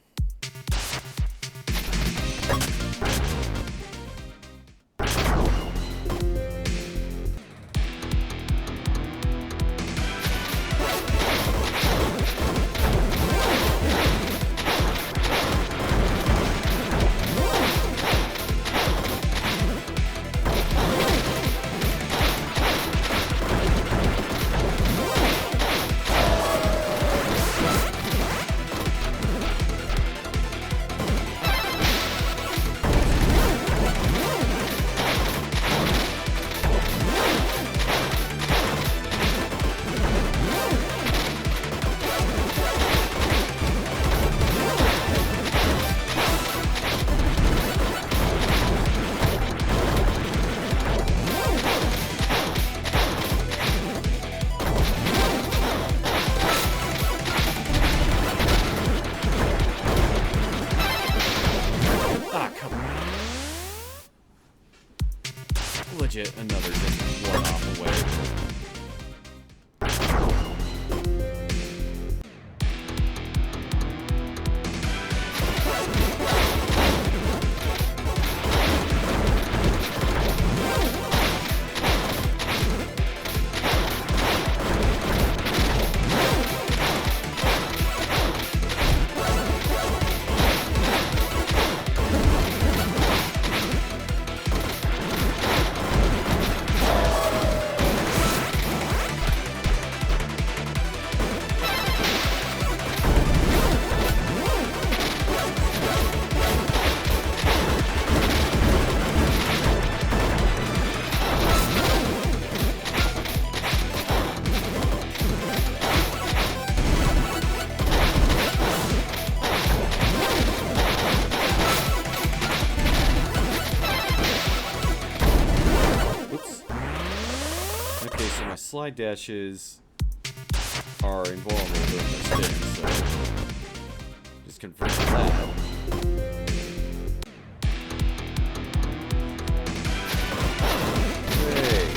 Ah, come on. Legit, another just one off away. Oops. Okay, so my slide dashes are invulnerable during their spin, so just confirm that. Hey.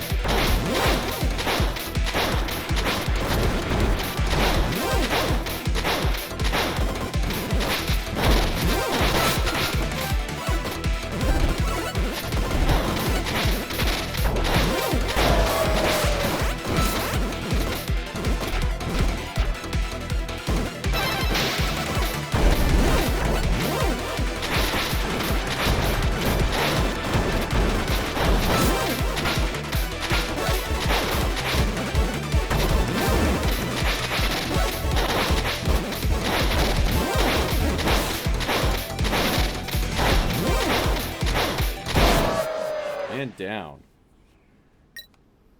And down.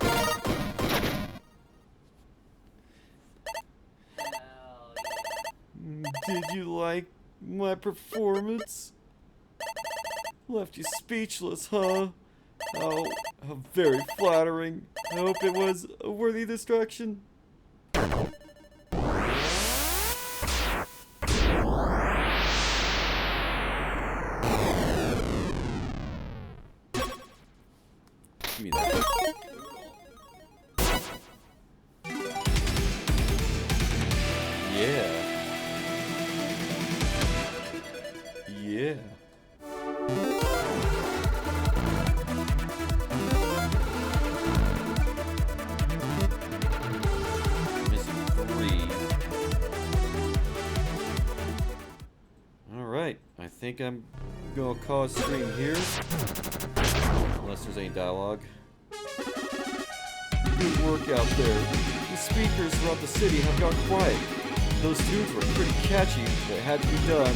Hell yeah.
Did you like my performance? Left you speechless, huh? How very flattering. I hope it was a worthy distraction.
Give me that. Yeah. Yeah. Missing 3. Alright, I think I'm gonna call a stream here. unless there's any dialogue.
Good work out there. The speakers throughout the city have gone quiet. Those tunes were pretty catchy, but it had to be done.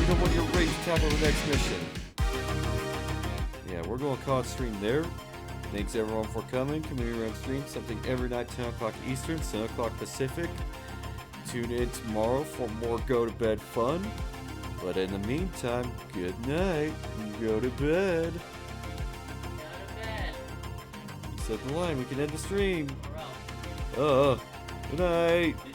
We don't want your rate to tackle the next mission. Yeah, we're going to call it stream there. Thanks everyone for coming. Community Run Stream, something every night, 10 o'clock Eastern, 7 o'clock Pacific. Tune in tomorrow for more go to bed fun. But in the meantime, good night. Go to bed.
Go to bed.
You said the line, we can end the stream.
Or else.
Good night.